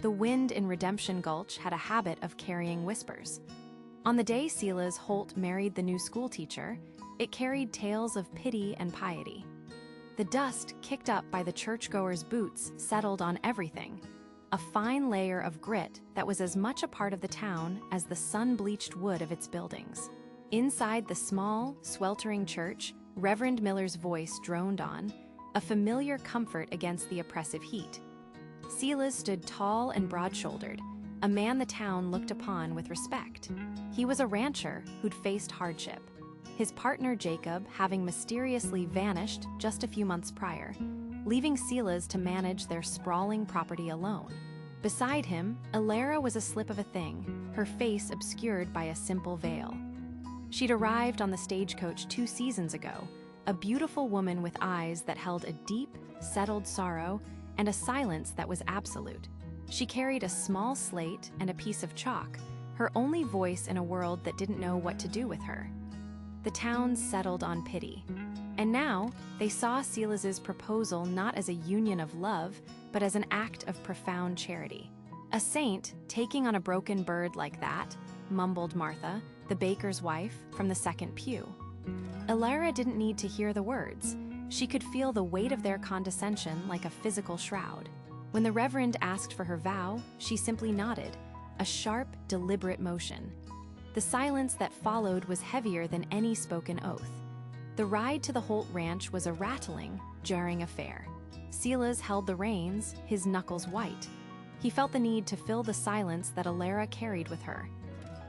The wind in Redemption Gulch had a habit of carrying whispers. On the day Silas Holt married the new schoolteacher, it carried tales of pity and piety. The dust kicked up by the churchgoers' boots settled on everything, a fine layer of grit that was as much a part of the town as the sun-bleached wood of its buildings. Inside the small, sweltering church, Reverend Miller's voice droned on, a familiar comfort against the oppressive heat. Silas stood tall and broad-shouldered, a man the town looked upon with respect. He was a rancher who'd faced hardship, his partner Jacob having mysteriously vanished just a few months prior, leaving Silas to manage their sprawling property alone. Beside him, Alara was a slip of a thing, her face obscured by a simple veil. She'd arrived on the stagecoach 2 seasons ago, a beautiful woman with eyes that held a deep, settled sorrow and a silence that was absolute. She carried a small slate and a piece of chalk, her only voice in a world that didn't know what to do with her. The town settled on pity. And now, they saw Silas's proposal not as a union of love, but as an act of profound charity. "A saint taking on a broken bird like that," mumbled Martha, the baker's wife, from the second pew. Alara didn't need to hear the words. She could feel the weight of their condescension like a physical shroud. When the Reverend asked for her vow, she simply nodded, a sharp, deliberate motion. The silence that followed was heavier than any spoken oath. The ride to the Holt Ranch was a rattling, jarring affair. Silas held the reins, his knuckles white. He felt the need to fill the silence that Alara carried with her.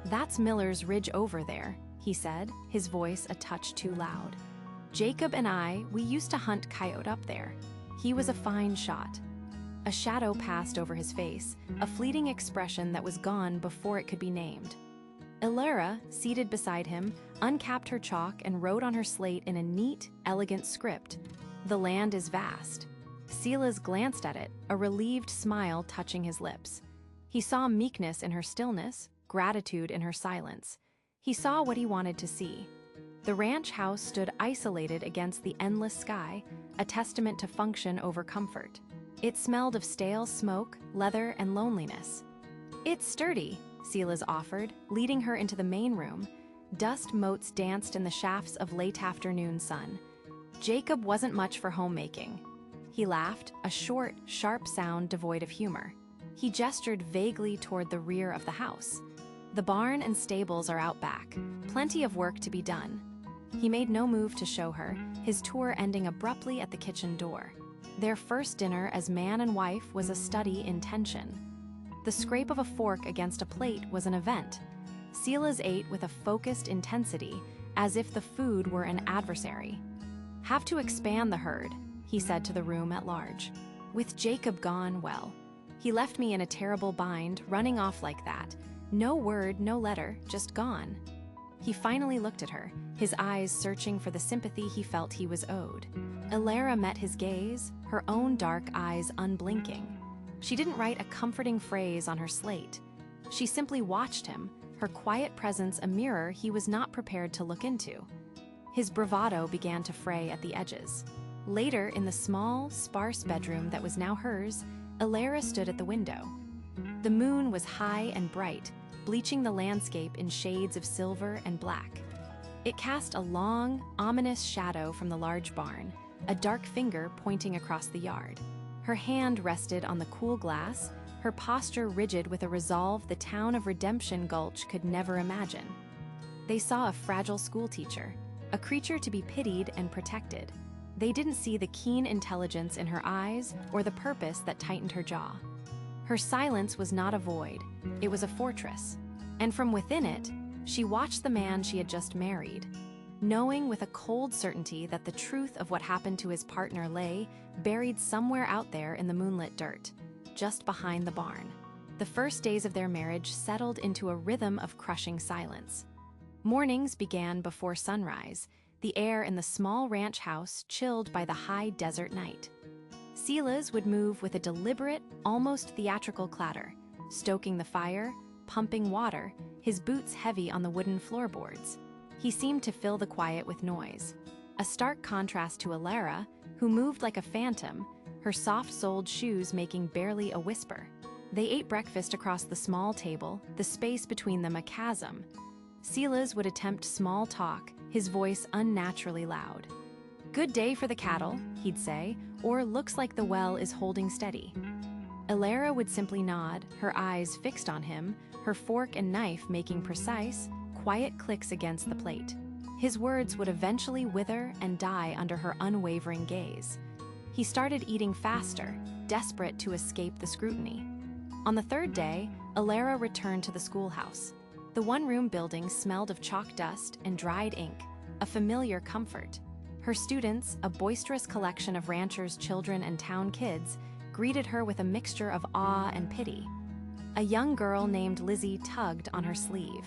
"That's Miller's ridge over there," he said, his voice a touch too loud. "Jacob and we used to hunt coyote up there. He was a fine shot." A shadow passed over his face, a fleeting expression that was gone before it could be named. Alara, seated beside him, uncapped her chalk and wrote on her slate in a neat, elegant script, "The land is vast." Silas glanced at it, a relieved smile touching his lips. He saw meekness in her stillness, gratitude in her silence. He saw what he wanted to see. The ranch house stood isolated against the endless sky, a testament to function over comfort. It smelled of stale smoke, leather, and loneliness. "It's sturdy," Silas offered, leading her into the main room. Dust motes danced in the shafts of late afternoon sun. "Jacob wasn't much for homemaking." He laughed, a short, sharp sound devoid of humor. He gestured vaguely toward the rear of the house. "The barn and stables are out back. Plenty of work to be done." He made no move to show her, his tour ending abruptly at the kitchen door. Their first dinner as man and wife was a study in tension. The scrape of a fork against a plate was an event. Silas ate with a focused intensity, as if the food were an adversary. "Have to expand the herd," he said to the room at large. "With Jacob gone, well, he left me in a terrible bind, running off like that. No word, no letter, just gone." He finally looked at her, his eyes searching for the sympathy he felt he was owed. Alara met his gaze, her own dark eyes unblinking. She didn't write a comforting phrase on her slate. She simply watched him, her quiet presence a mirror he was not prepared to look into. His bravado began to fray at the edges. Later, in the small, sparse bedroom that was now hers, Alara stood at the window. The moon was high and bright, bleaching the landscape in shades of silver and black. It cast a long, ominous shadow from the large barn, a dark finger pointing across the yard. Her hand rested on the cool glass, her posture rigid with a resolve the town of Redemption Gulch could never imagine. They saw a fragile schoolteacher, a creature to be pitied and protected. They didn't see the keen intelligence in her eyes or the purpose that tightened her jaw. Her silence was not a void, it was a fortress. And from within it, she watched the man she had just married, knowing with a cold certainty that the truth of what happened to his partner lay buried somewhere out there in the moonlit dirt, just behind the barn. The first days of their marriage settled into a rhythm of crushing silence. Mornings began before sunrise, the air in the small ranch house chilled by the high desert night. Silas would move with a deliberate, almost theatrical clatter, stoking the fire, pumping water, his boots heavy on the wooden floorboards. He seemed to fill the quiet with noise. A stark contrast to Alara, who moved like a phantom, her soft-soled shoes making barely a whisper. They ate breakfast across the small table, the space between them a chasm. Silas would attempt small talk, his voice unnaturally loud. "Good day for the cattle," he'd say, or "looks like the well is holding steady." Alara would simply nod, her eyes fixed on him, her fork and knife making precise, quiet clicks against the plate. His words would eventually wither and die under her unwavering gaze. He started eating faster, desperate to escape the scrutiny. On the third day, Alara returned to the schoolhouse. The one-room building smelled of chalk dust and dried ink, a familiar comfort. Her students, a boisterous collection of ranchers' children and town kids, greeted her with a mixture of awe and pity. A young girl named Lizzie tugged on her sleeve.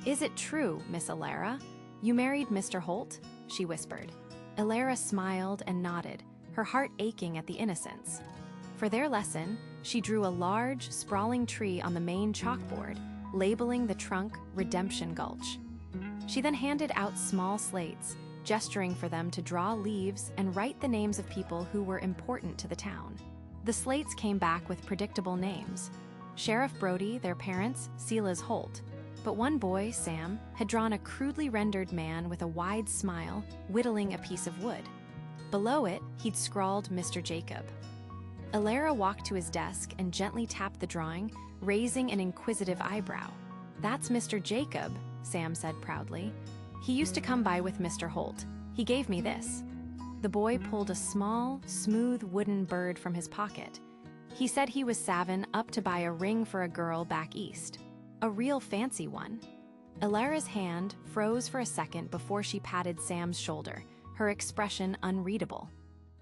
"Is it true, Miss Alara? You married Mr. Holt?" she whispered. Alara smiled and nodded, her heart aching at the innocence. For their lesson, she drew a large, sprawling tree on the main chalkboard, labeling the trunk Redemption Gulch. She then handed out small slates, gesturing for them to draw leaves and write the names of people who were important to the town. The slates came back with predictable names. Sheriff Brody, their parents, Silas Holt. But one boy, Sam, had drawn a crudely rendered man with a wide smile, whittling a piece of wood. Below it, he'd scrawled Mr. Jacob. Alara walked to his desk and gently tapped the drawing, raising an inquisitive eyebrow. "That's Mr. Jacob," Sam said proudly. "He used to come by with Mr. Holt. He gave me this." The boy pulled a small, smooth wooden bird from his pocket. He said he was savin' up to buy a ring for a girl back east. A real fancy one. Alara's hand froze for a second before she patted Sam's shoulder, her expression unreadable.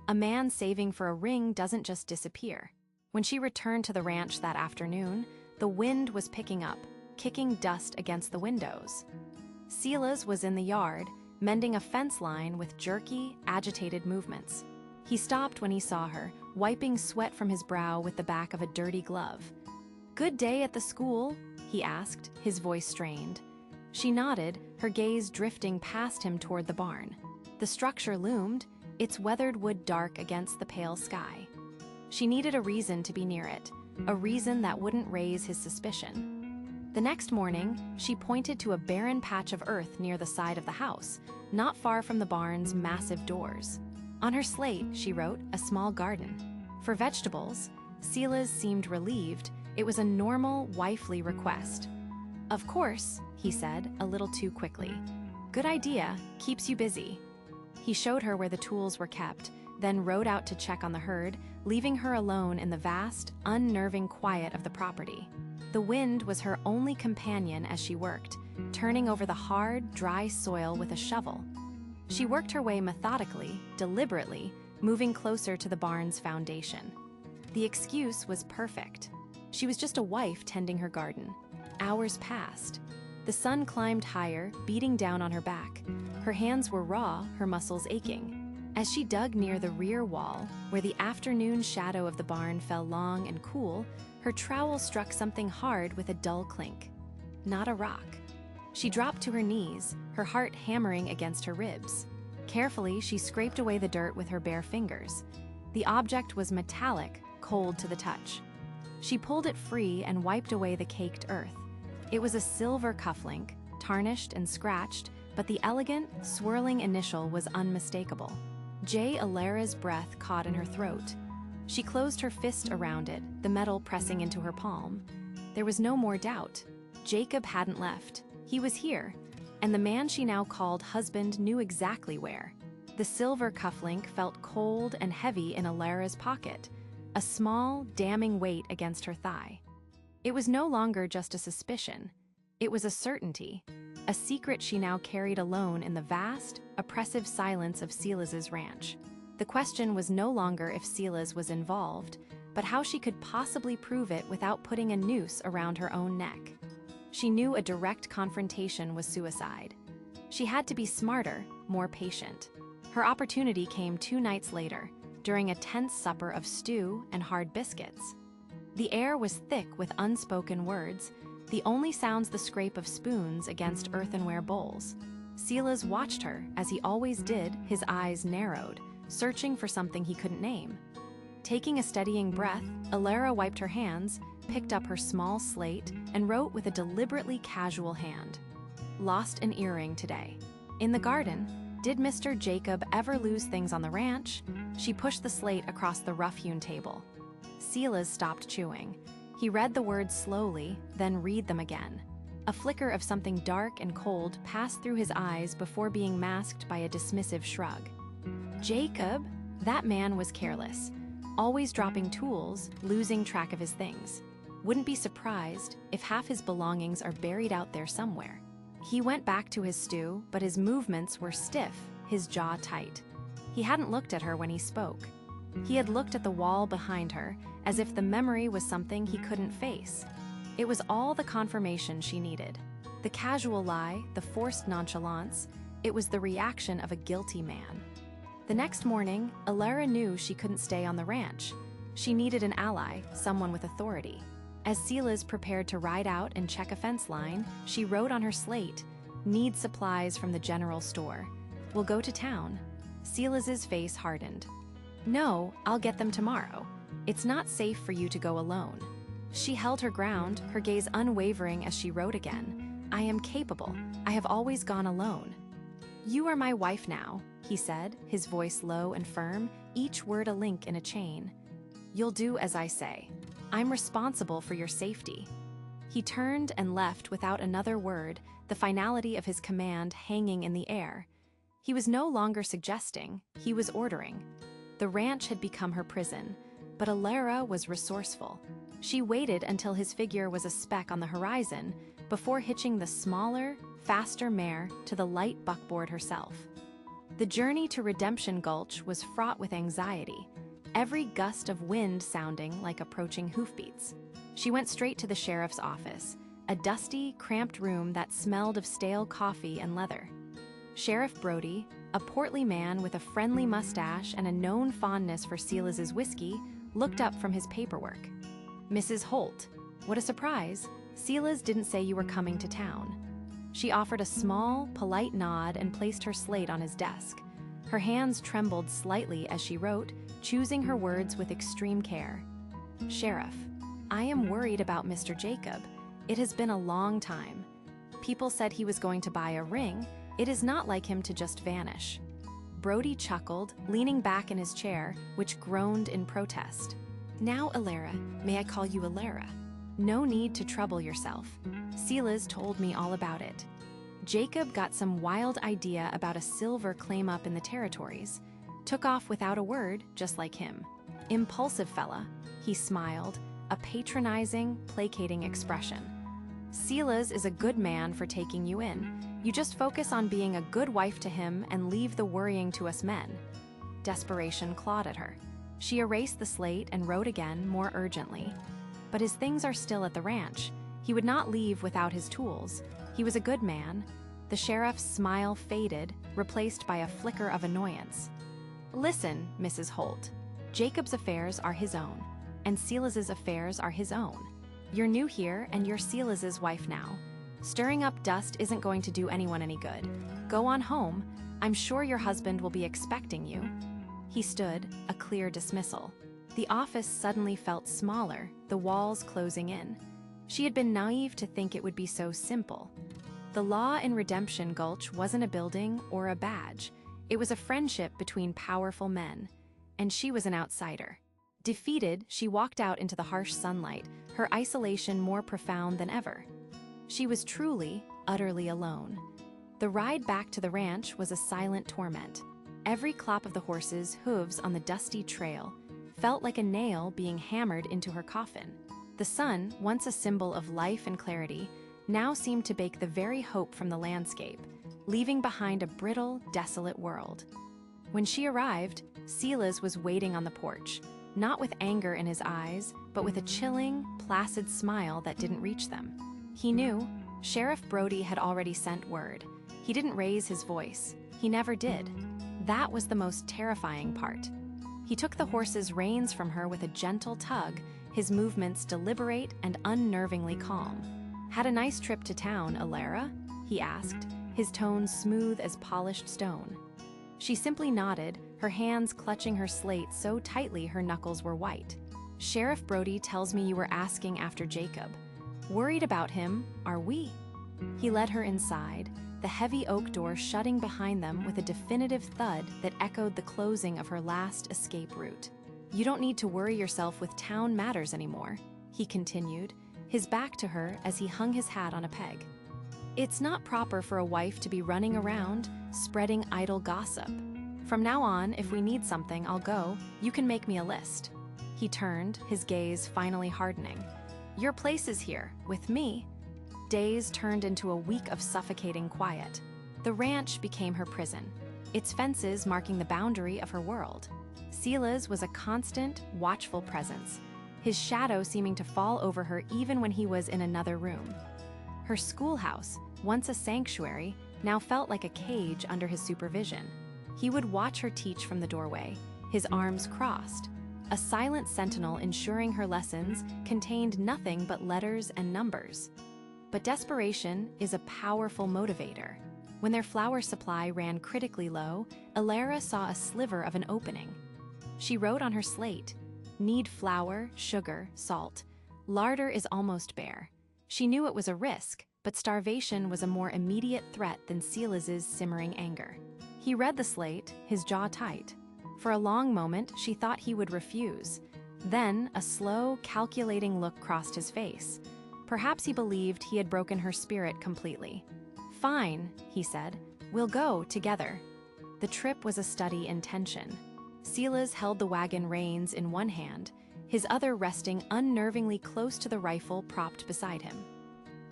A man saving for a ring doesn't just disappear. When she returned to the ranch that afternoon, the wind was picking up, kicking dust against the windows. Silas was in the yard, mending a fence line with jerky, agitated movements. He stopped when he saw her, wiping sweat from his brow with the back of a dirty glove. "Good day at the school?" he asked, his voice strained. She nodded, her gaze drifting past him toward the barn. The structure loomed, its weathered wood dark against the pale sky. She needed a reason to be near it, a reason that wouldn't raise his suspicion. The next morning, she pointed to a barren patch of earth near the side of the house, not far from the barn's massive doors. On her slate, she wrote, "A small garden." For vegetables, Silas seemed relieved. It was a normal, wifely request. "Of course," he said, a little too quickly. "Good idea, keeps you busy." He showed her where the tools were kept, then rode out to check on the herd, leaving her alone in the vast, unnerving quiet of the property. The wind was her only companion as she worked, turning over the hard, dry soil with a shovel. She worked her way methodically, deliberately, moving closer to the barn's foundation. The excuse was perfect. She was just a wife tending her garden. Hours passed. The sun climbed higher, beating down on her back. Her hands were raw, her muscles aching. As she dug near the rear wall, where the afternoon shadow of the barn fell long and cool, her trowel struck something hard with a dull clink. Not a rock. She dropped to her knees, her heart hammering against her ribs. Carefully, she scraped away the dirt with her bare fingers. The object was metallic, cold to the touch. She pulled it free and wiped away the caked earth. It was a silver cufflink, tarnished and scratched, but the elegant, swirling initial was unmistakable. J. Alara's breath caught in her throat. She closed her fist around it, the metal pressing into her palm. There was no more doubt. Jacob hadn't left. He was here, and the man she now called husband knew exactly where. The silver cufflink felt cold and heavy in Alara's pocket, a small, damning weight against her thigh. It was no longer just a suspicion. It was a certainty, a secret she now carried alone in the vast, oppressive silence of Silas's ranch. The question was no longer if Silas was involved, but how she could possibly prove it without putting a noose around her own neck. She knew a direct confrontation was suicide. She had to be smarter, more patient. Her opportunity came 2 nights later, during a tense supper of stew and hard biscuits. The air was thick with unspoken words, the only sounds the scrape of spoons against earthenware bowls. Silas watched her, as he always did, his eyes narrowed, searching for something he couldn't name. Taking a steadying breath, Alara wiped her hands, picked up her small slate and wrote with a deliberately casual hand. Lost an earring today. In the garden, did Mr. Jacob ever lose things on the ranch? She pushed the slate across the rough-hewn table. Silas stopped chewing. He read the words slowly, then read them again. A flicker of something dark and cold passed through his eyes before being masked by a dismissive shrug. Jacob? That man was careless, always dropping tools, losing track of his things. Wouldn't be surprised if half his belongings are buried out there somewhere. He went back to his stew, but his movements were stiff, his jaw tight. He hadn't looked at her when he spoke. He had looked at the wall behind her, as if the memory was something he couldn't face. It was all the confirmation she needed. The casual lie, the forced nonchalance, it was the reaction of a guilty man. The next morning, Alara knew she couldn't stay on the ranch. She needed an ally, someone with authority. As Silas prepared to ride out and check a fence line, she wrote on her slate, "Need supplies from the general store. We'll go to town." Silas's face hardened. "No, I'll get them tomorrow. It's not safe for you to go alone." She held her ground, her gaze unwavering as she wrote again, "I am capable. I have always gone alone." "You are my wife now," he said, his voice low and firm, each word a link in a chain. "You'll do as I say. I'm responsible for your safety." He turned and left without another word, the finality of his command hanging in the air. He was no longer suggesting, he was ordering. The ranch had become her prison, but Alara was resourceful. She waited until his figure was a speck on the horizon before hitching the smaller, faster mare to the light buckboard herself. The journey to Redemption Gulch was fraught with anxiety, every gust of wind sounding like approaching hoofbeats. She went straight to the sheriff's office, a dusty, cramped room that smelled of stale coffee and leather. Sheriff Brody, a portly man with a friendly mustache and a known fondness for Silas's whiskey, looked up from his paperwork. "Mrs. Holt, what a surprise. Silas didn't say you were coming to town." She offered a small, polite nod and placed her slate on his desk. Her hands trembled slightly as she wrote, choosing her words with extreme care. "Sheriff, I am worried about Mr. Jacob. It has been a long time. People said he was going to buy a ring. It is not like him to just vanish." Brody chuckled, leaning back in his chair, which groaned in protest. "Now, Alara, may I call you Alara? No need to trouble yourself. Silas told me all about it. Jacob got some wild idea about a silver claim up in the territories. Took off without a word, just like him. Impulsive fella," he smiled, a patronizing, placating expression. "Silas is a good man for taking you in. You just focus on being a good wife to him and leave the worrying to us men." Desperation clawed at her. She erased the slate and wrote again, more urgently. "But his things are still at the ranch. He would not leave without his tools. He was a good man." The sheriff's smile faded, replaced by a flicker of annoyance. "Listen, Mrs. Holt. Jacob's affairs are his own, and Silas's affairs are his own. You're new here, and you're Silas's wife now. Stirring up dust isn't going to do anyone any good. Go on home. I'm sure your husband will be expecting you." He stood, a clear dismissal. The office suddenly felt smaller, the walls closing in. She had been naive to think it would be so simple. The law in Redemption Gulch wasn't a building or a badge. It was a friendship between powerful men, and she was an outsider. Defeated, she walked out into the harsh sunlight, her isolation more profound than ever. She was truly, utterly alone. The ride back to the ranch was a silent torment. Every clop of the horses' hooves on the dusty trail felt like a nail being hammered into her coffin. The sun, once a symbol of life and clarity, now seemed to bake the very hope from the landscape, leaving behind a brittle, desolate world. When she arrived, Silas was waiting on the porch, not with anger in his eyes, but with a chilling, placid smile that didn't reach them. He knew. Sheriff Brody had already sent word. He didn't raise his voice. He never did. That was the most terrifying part. He took the horse's reins from her with a gentle tug, his movements deliberate and unnervingly calm. "Had a nice trip to town, Alara?" he asked, his tone smooth as polished stone. She simply nodded, her hands clutching her slate so tightly her knuckles were white. Sheriff Brody tells me you were asking after Jacob. Worried about him, are we? He led her inside, the heavy oak door shutting behind them with a definitive thud that echoed the closing of her last escape route. You don't need to worry yourself with town matters anymore, he continued, his back to her as he hung his hat on a peg. It's not proper for a wife to be running around, spreading idle gossip. From now on, if we need something, I'll go. You can make me a list. He turned, his gaze finally hardening. Your place is here, with me. Days turned into a week of suffocating quiet. The ranch became her prison, its fences marking the boundary of her world. Sila's was a constant, watchful presence, his shadow seeming to fall over her even when he was in another room. Her schoolhouse, once a sanctuary, now felt like a cage under his supervision. He would watch her teach from the doorway, his arms crossed, a silent sentinel ensuring her lessons contained nothing but letters and numbers. But desperation is a powerful motivator. When their flour supply ran critically low, Alara saw a sliver of an opening. She wrote on her slate, "Need flour, sugar, salt. Larder is almost bare." She knew it was a risk, but starvation was a more immediate threat than Silas's simmering anger. He read the slate, his jaw tight. For a long moment, she thought he would refuse. Then, a slow, calculating look crossed his face. Perhaps he believed he had broken her spirit completely. "Fine," he said. "We'll go together." The trip was a study in tension. Silas held the wagon reins in one hand, his other resting unnervingly close to the rifle propped beside him.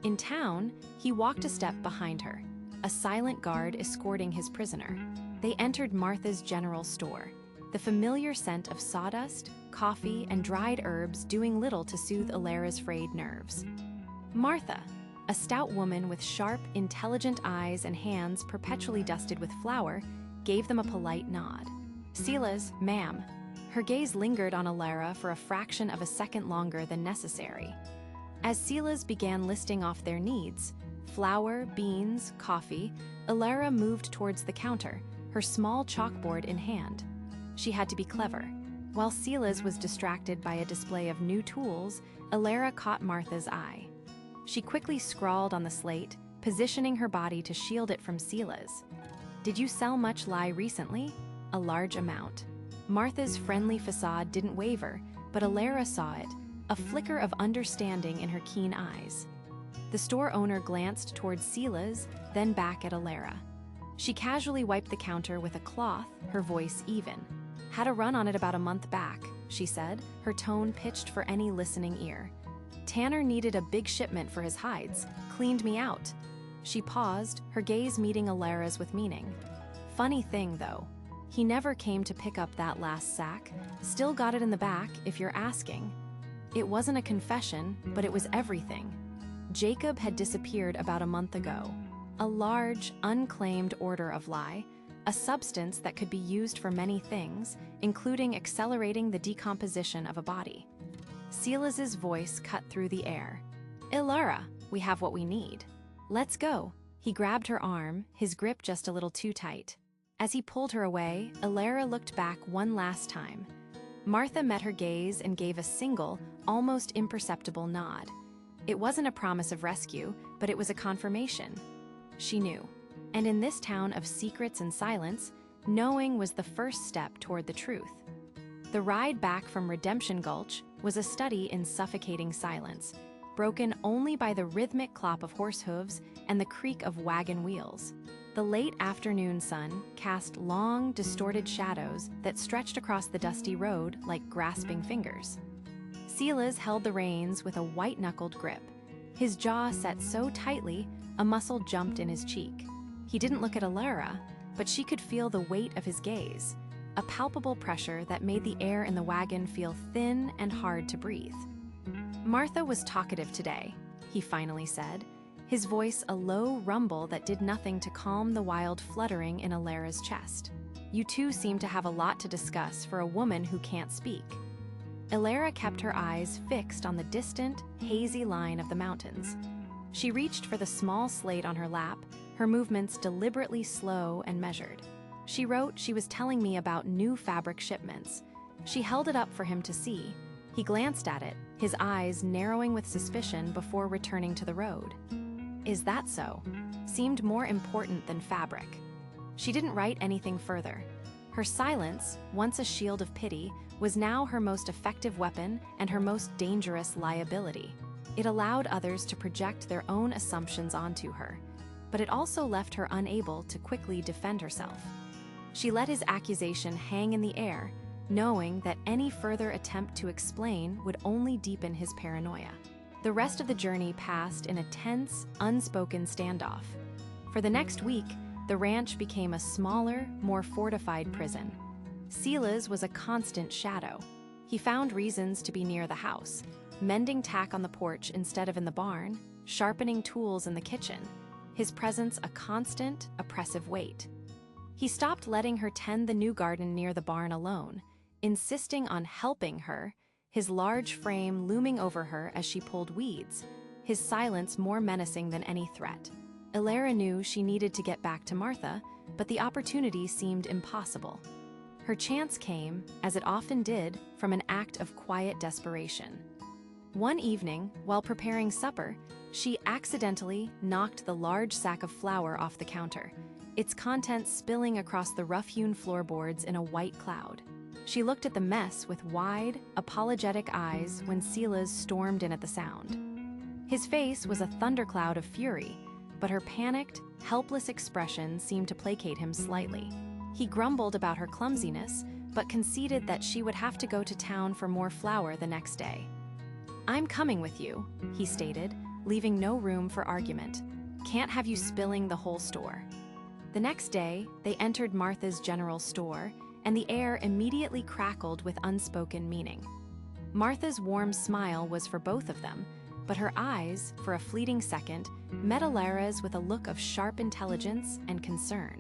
In town, he walked a step behind her, a silent guard escorting his prisoner. They entered Martha's general store, the familiar scent of sawdust, coffee, and dried herbs doing little to soothe Alara's frayed nerves. Martha, a stout woman with sharp, intelligent eyes and hands perpetually dusted with flour, gave them a polite nod. Silas, ma'am. Her gaze lingered on Alara for a fraction of a second longer than necessary. As Silas began listing off their needs, flour, beans, coffee, Alara moved towards the counter, her small chalkboard in hand. She had to be clever. While Silas was distracted by a display of new tools, Alara caught Martha's eye. She quickly scrawled on the slate, positioning her body to shield it from Silas. "Did you sell much lye recently?" "A large amount." Martha's friendly facade didn't waver, but Alara saw it, a flicker of understanding in her keen eyes. The store owner glanced towards Silas, then back at Alara. She casually wiped the counter with a cloth, her voice even. "Had a run on it about a month back," she said, her tone pitched for any listening ear. "Tanner needed a big shipment for his hides. Cleaned me out." She paused, her gaze meeting Alara's with meaning. "Funny thing, though. He never came to pick up that last sack. Still got it in the back, if you're asking." It wasn't a confession, but it was everything. Jacob had disappeared about a month ago. A large, unclaimed order of lye, a substance that could be used for many things, including accelerating the decomposition of a body. Silas's voice cut through the air. "Alara, we have what we need. Let's go." He grabbed her arm, his grip just a little too tight. As he pulled her away, Alara looked back one last time. Martha met her gaze and gave a single, almost imperceptible nod. It wasn't a promise of rescue, but it was a confirmation. She knew. And in this town of secrets and silence, knowing was the first step toward the truth. The ride back from Redemption Gulch was a study in suffocating silence, broken only by the rhythmic clop of horse hooves and the creak of wagon wheels. The late afternoon sun cast long, distorted shadows that stretched across the dusty road like grasping fingers. Silas held the reins with a white-knuckled grip. His jaw set so tightly, a muscle jumped in his cheek. He didn't look at Alara, but she could feel the weight of his gaze, a palpable pressure that made the air in the wagon feel thin and hard to breathe. "Martha was talkative today," he finally said, his voice a low rumble that did nothing to calm the wild fluttering in Alara's chest. "You two seem to have a lot to discuss for a woman who can't speak." Alara kept her eyes fixed on the distant, hazy line of the mountains. She reached for the small slate on her lap, her movements deliberately slow and measured. She wrote she was telling me about new fabric shipments. She held it up for him to see. He glanced at it, his eyes narrowing with suspicion before returning to the road. Is that so? Seemed more important than fabric. She didn't write anything further. Her silence, once a shield of pity, was now her most effective weapon and her most dangerous liability. It allowed others to project their own assumptions onto her, but it also left her unable to quickly defend herself. She let his accusation hang in the air, knowing that any further attempt to explain would only deepen his paranoia. The rest of the journey passed in a tense, unspoken standoff. For the next week, the ranch became a smaller, more fortified prison. Silas was a constant shadow. He found reasons to be near the house, mending tack on the porch instead of in the barn, sharpening tools in the kitchen, his presence a constant, oppressive weight. He stopped letting her tend the new garden near the barn alone, insisting on helping her, his large frame looming over her as she pulled weeds, his silence more menacing than any threat. Elara knew she needed to get back to Martha, but the opportunity seemed impossible. Her chance came, as it often did, from an act of quiet desperation. One evening, while preparing supper, she accidentally knocked the large sack of flour off the counter, its contents spilling across the rough-hewn floorboards in a white cloud. She looked at the mess with wide, apologetic eyes when Silas stormed in at the sound. His face was a thundercloud of fury, but her panicked, helpless expression seemed to placate him slightly. He grumbled about her clumsiness, but conceded that she would have to go to town for more flour the next day. "I'm coming with you," he stated, leaving no room for argument. "Can't have you spilling the whole store." The next day, they entered Martha's general store, and the air immediately crackled with unspoken meaning. Martha's warm smile was for both of them, but her eyes, for a fleeting second, met Elara's with a look of sharp intelligence and concern.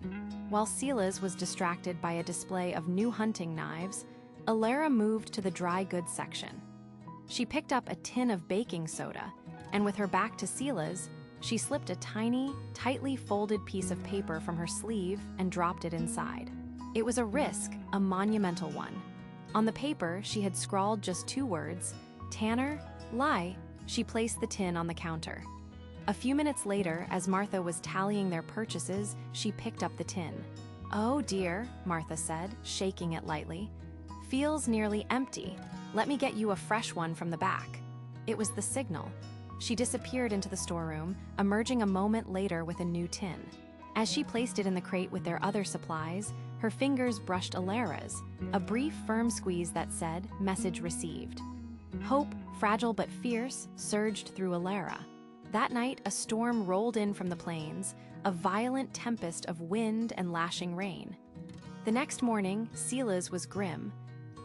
While Silas was distracted by a display of new hunting knives, Elara moved to the dry goods section. She picked up a tin of baking soda, and with her back to Silas, she slipped a tiny, tightly folded piece of paper from her sleeve and dropped it inside. It was a risk, a monumental one. On the paper, she had scrawled just 2 words, "Tanner, lie." She placed the tin on the counter. A few minutes later, as Martha was tallying their purchases, she picked up the tin. "Oh dear," Martha said, shaking it lightly. "Feels nearly empty. Let me get you a fresh one from the back." It was the signal. She disappeared into the storeroom, emerging a moment later with a new tin. As she placed it in the crate with their other supplies, her fingers brushed Elara's, a brief, firm squeeze that said, "Message received." Hope, fragile but fierce, surged through Elara. That night, a storm rolled in from the plains, a violent tempest of wind and lashing rain. The next morning, Silas was grim.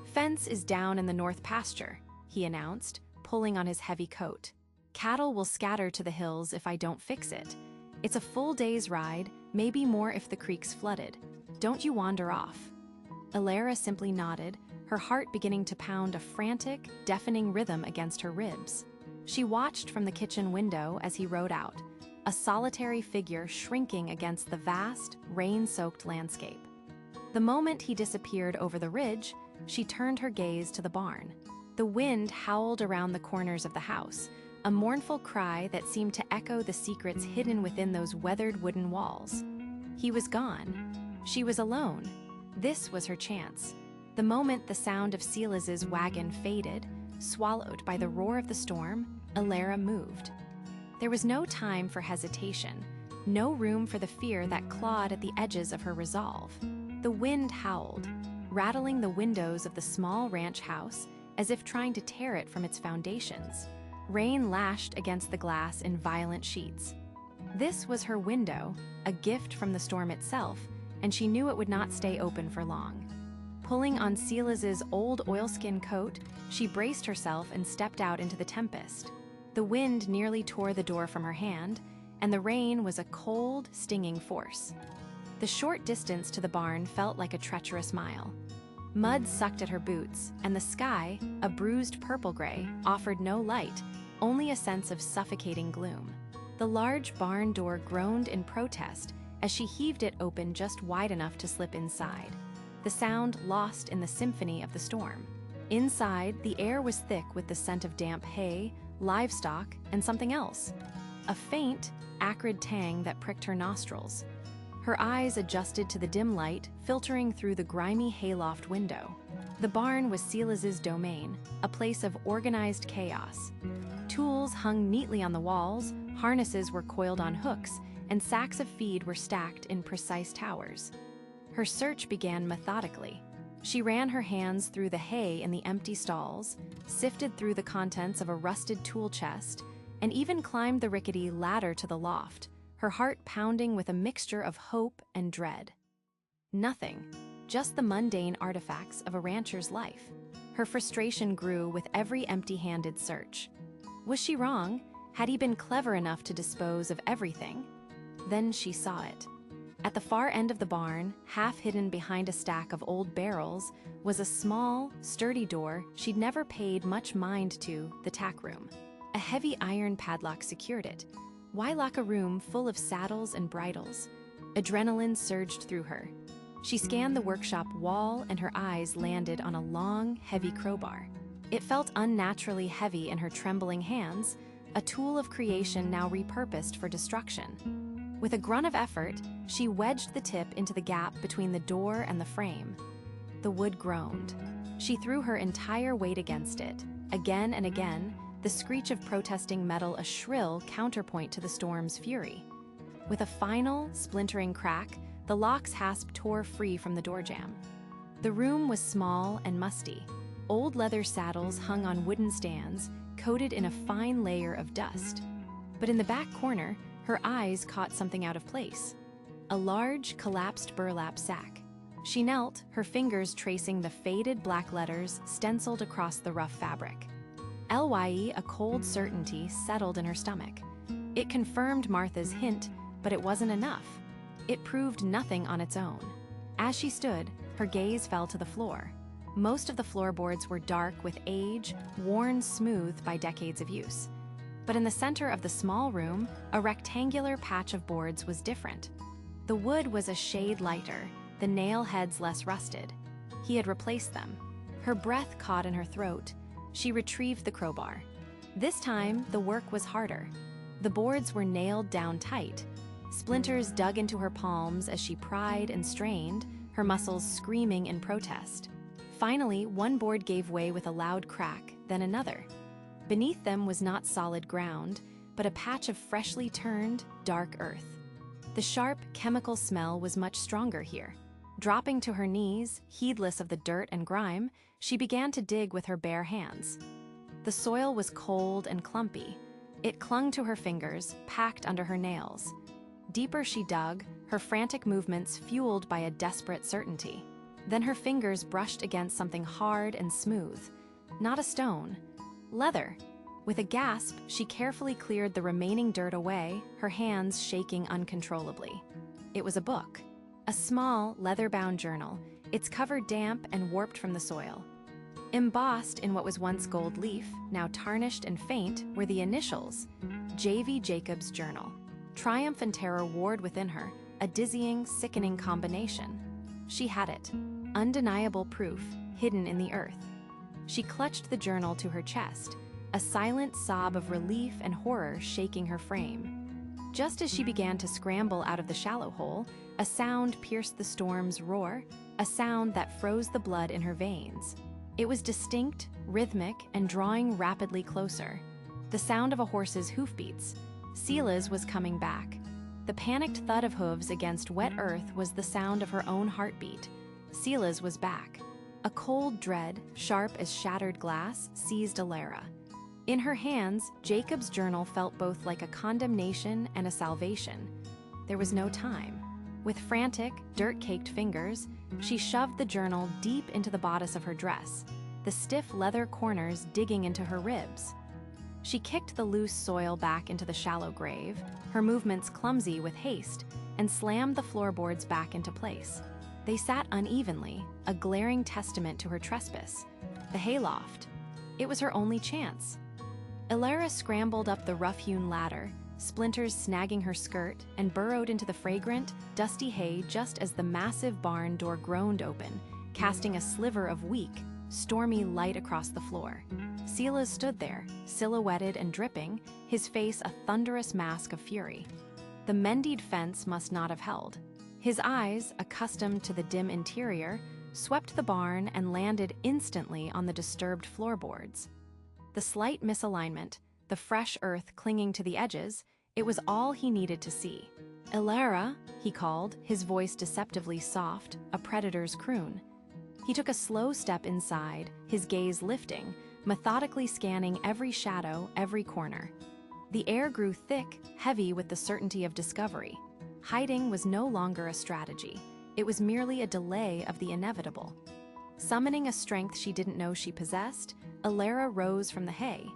"Fence is down in the north pasture," he announced, pulling on his heavy coat. "Cattle will scatter to the hills if I don't fix it. It's a full day's ride, maybe more if the creek's flooded. Don't you wander off." Elara simply nodded, her heart beginning to pound a frantic, deafening rhythm against her ribs. She watched from the kitchen window as he rode out, a solitary figure shrinking against the vast, rain-soaked landscape. The moment he disappeared over the ridge, she turned her gaze to the barn. The wind howled around the corners of the house, a mournful cry that seemed to echo the secrets hidden within those weathered wooden walls. He was gone. She was alone. This was her chance. The moment the sound of Silas's wagon faded, swallowed by the roar of the storm, Elara moved. There was no time for hesitation, no room for the fear that clawed at the edges of her resolve. The wind howled, rattling the windows of the small ranch house as if trying to tear it from its foundations. Rain lashed against the glass in violent sheets. This was her window, a gift from the storm itself, and she knew it would not stay open for long. Pulling on Silas's old oilskin coat, she braced herself and stepped out into the tempest. The wind nearly tore the door from her hand, and the rain was a cold, stinging force. The short distance to the barn felt like a treacherous mile. Mud sucked at her boots, and the sky, a bruised purple-gray, offered no light, only a sense of suffocating gloom. The large barn door groaned in protest as she heaved it open just wide enough to slip inside, the sound lost in the symphony of the storm. Inside, the air was thick with the scent of damp hay, livestock, and something else. A faint, acrid tang that pricked her nostrils. Her eyes adjusted to the dim light filtering through the grimy hayloft window. The barn was Silas's domain, a place of organized chaos. Tools hung neatly on the walls, harnesses were coiled on hooks, and sacks of feed were stacked in precise towers. Her search began methodically. She ran her hands through the hay in the empty stalls, sifted through the contents of a rusted tool chest, and even climbed the rickety ladder to the loft, her heart pounding with a mixture of hope and dread. Nothing, just the mundane artifacts of a rancher's life. Her frustration grew with every empty-handed search. Was she wrong? Had he been clever enough to dispose of everything? Then she saw it. At the far end of the barn, half hidden behind a stack of old barrels, was a small, sturdy door she'd never paid much mind to, the tack room. A heavy iron padlock secured it. Why lock a room full of saddles and bridles? Adrenaline surged through her. She scanned the workshop wall and her eyes landed on a long, heavy crowbar. It felt unnaturally heavy in her trembling hands, a tool of creation now repurposed for destruction. With a grunt of effort, she wedged the tip into the gap between the door and the frame. The wood groaned. She threw her entire weight against it. Again and again, the screech of protesting metal a shrill counterpoint to the storm's fury. With a final, splintering crack, the lock's hasp tore free from the door jamb. The room was small and musty. Old leather saddles hung on wooden stands, coated in a fine layer of dust. But in the back corner, her eyes caught something out of place. A large, collapsed burlap sack. She knelt, her fingers tracing the faded black letters stenciled across the rough fabric. LYE, a cold certainty settled in her stomach. It confirmed Martha's hint, but it wasn't enough. It proved nothing on its own. As she stood, her gaze fell to the floor. Most of the floorboards were dark with age, worn smooth by decades of use. But in the center of the small room, a rectangular patch of boards was different. The wood was a shade lighter, the nail heads less rusted. He had replaced them. Her breath caught in her throat. She retrieved the crowbar. This time, the work was harder. The boards were nailed down tight. Splinters dug into her palms as she pried and strained, her muscles screaming in protest. Finally, one board gave way with a loud crack, then another. Beneath them was not solid ground, but a patch of freshly turned, dark earth. The sharp, chemical smell was much stronger here. Dropping to her knees, heedless of the dirt and grime, she began to dig with her bare hands. The soil was cold and clumpy. It clung to her fingers, packed under her nails. Deeper she dug, her frantic movements fueled by a desperate certainty. Then her fingers brushed against something hard and smooth. Not a stone. Leather. With a gasp, she carefully cleared the remaining dirt away, her hands shaking uncontrollably. It was a book. A small, leather-bound journal, its cover damp and warped from the soil. Embossed in what was once gold leaf, now tarnished and faint, were the initials, J.V. Jacobs' Journal. Triumph and terror warred within her, a dizzying, sickening combination. She had it. Undeniable proof, hidden in the earth. She clutched the journal to her chest, a silent sob of relief and horror shaking her frame. Just as she began to scramble out of the shallow hole, a sound pierced the storm's roar, a sound that froze the blood in her veins. It was distinct, rhythmic, and drawing rapidly closer. The sound of a horse's hoofbeats. Silas was coming back. The panicked thud of hooves against wet earth was the sound of her own heartbeat. Silas was back. A cold dread, sharp as shattered glass, seized Alara. In her hands, Jacob's journal felt both like a condemnation and a salvation. There was no time. With frantic, dirt-caked fingers, she shoved the journal deep into the bodice of her dress, the stiff leather corners digging into her ribs. She kicked the loose soil back into the shallow grave, her movements clumsy with haste, and slammed the floorboards back into place. They sat unevenly, a glaring testament to her trespass. The hayloft. It was her only chance. Alara scrambled up the rough-hewn ladder, splinters snagging her skirt, and burrowed into the fragrant, dusty hay just as the massive barn door groaned open, casting a sliver of weak, stormy light across the floor. Silas stood there, silhouetted and dripping, his face a thunderous mask of fury. The mended fence must not have held. His eyes, accustomed to the dim interior, swept the barn and landed instantly on the disturbed floorboards. The slight misalignment, the fresh earth clinging to the edges, it was all he needed to see. "Elara," he called, his voice deceptively soft, a predator's croon. He took a slow step inside, his gaze lifting, methodically scanning every shadow, every corner. The air grew thick, heavy with the certainty of discovery. Hiding was no longer a strategy. It was merely a delay of the inevitable. Summoning a strength she didn't know she possessed, Elara rose from the hay.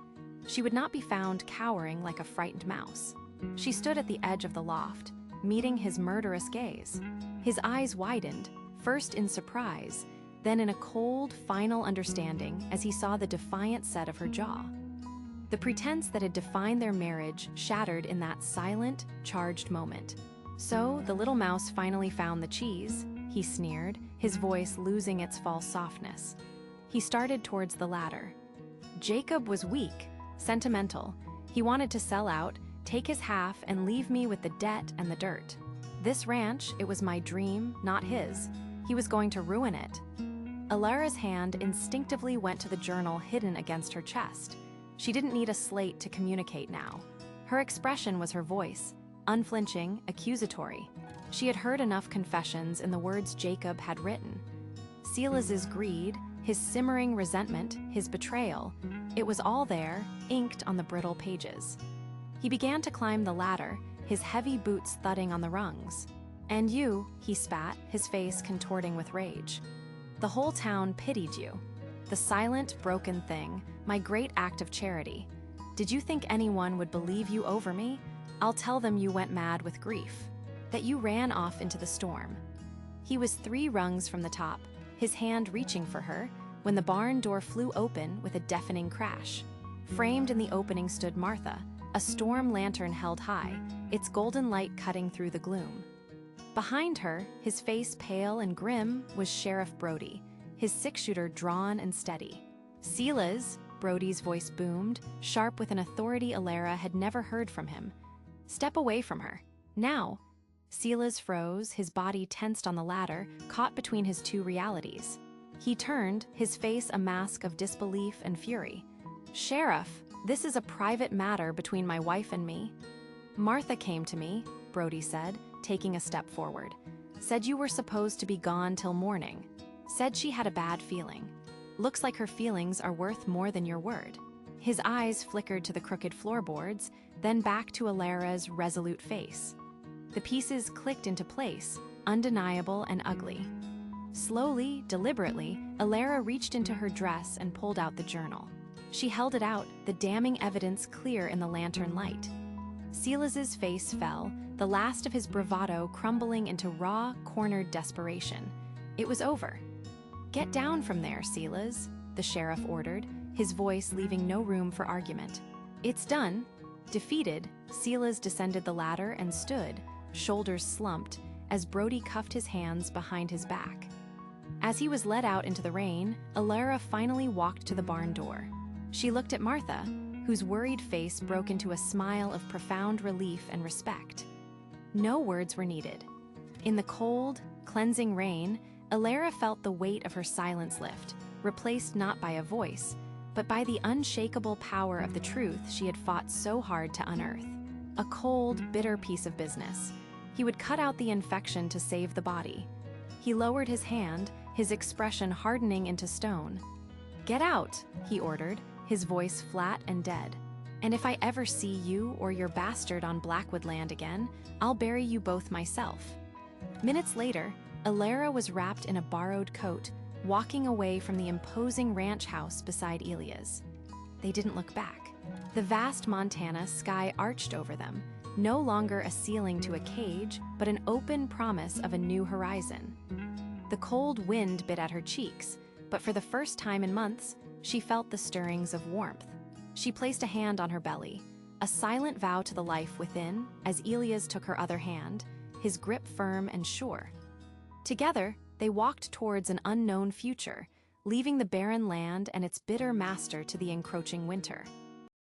She would not be found cowering like a frightened mouse. She stood at the edge of the loft, meeting his murderous gaze. His eyes widened, first in surprise, then in a cold, final understanding as he saw the defiant set of her jaw. The pretense that had defined their marriage shattered in that silent, charged moment. "So, the little mouse finally found the cheese," he sneered, his voice losing its false softness. He started towards the ladder. Jacob was weak, sentimental. He wanted to sell out, take his half, and leave me with the debt and the dirt. This ranch, it was my dream, not his. He was going to ruin it. Elara's hand instinctively went to the journal hidden against her chest. She didn't need a slate to communicate now. Her expression was her voice, unflinching, accusatory. She had heard enough confessions in the words Jacob had written. Silas's greed, his simmering resentment, his betrayal, it was all there, inked on the brittle pages. He began to climb the ladder, his heavy boots thudding on the rungs. "And you," he spat, his face contorting with rage. "The whole town pitied you. The silent, broken thing, my great act of charity. Did you think anyone would believe you over me? I'll tell them you went mad with grief, that you ran off into the storm." He was 3 rungs from the top, his hand reaching for her, when the barn door flew open with a deafening crash. Framed in the opening stood Martha, a storm lantern held high, its golden light cutting through the gloom. Behind her, his face pale and grim, was Sheriff Brody, his 6-shooter drawn and steady. "Silas," Brody's voice boomed, sharp with an authority Elara had never heard from him. "Step away from her. Now." Silas froze, his body tensed on the ladder, caught between his 2 realities. He turned, his face a mask of disbelief and fury. "Sheriff, this is a private matter between my wife and me." "Martha came to me," Brody said, taking a step forward. "Said you were supposed to be gone till morning. Said she had a bad feeling. Looks like her feelings are worth more than your word." His eyes flickered to the crooked floorboards, then back to Elara's resolute face. The pieces clicked into place, undeniable and ugly. Slowly, deliberately, Elara reached into her dress and pulled out the journal. She held it out, the damning evidence clear in the lantern light. Silas's face fell, the last of his bravado crumbling into raw, cornered desperation. It was over. "Get down from there, Silas," the sheriff ordered, his voice leaving no room for argument. "It's done." Defeated, Silas descended the ladder and stood, shoulders slumped, as Brody cuffed his hands behind his back. As he was led out into the rain, Elara finally walked to the barn door. She looked at Martha, whose worried face broke into a smile of profound relief and respect. No words were needed. In the cold, cleansing rain, Elara felt the weight of her silence lift, replaced not by a voice, but by the unshakable power of the truth she had fought so hard to unearth. A cold, bitter piece of business. He would cut out the infection to save the body. He lowered his hand, his expression hardening into stone. "Get out," he ordered, his voice flat and dead. "And if I ever see you or your bastard on Blackwood land again, I'll bury you both myself." Minutes later, Elara was wrapped in a borrowed coat, walking away from the imposing ranch house beside Elia's. They didn't look back. The vast Montana sky arched over them, no longer a ceiling to a cage, but an open promise of a new horizon. The cold wind bit at her cheeks, but for the first time in months, she felt the stirrings of warmth. She placed a hand on her belly, a silent vow to the life within, as Elias took her other hand, his grip firm and sure. Together, they walked towards an unknown future, leaving the barren land and its bitter master to the encroaching winter.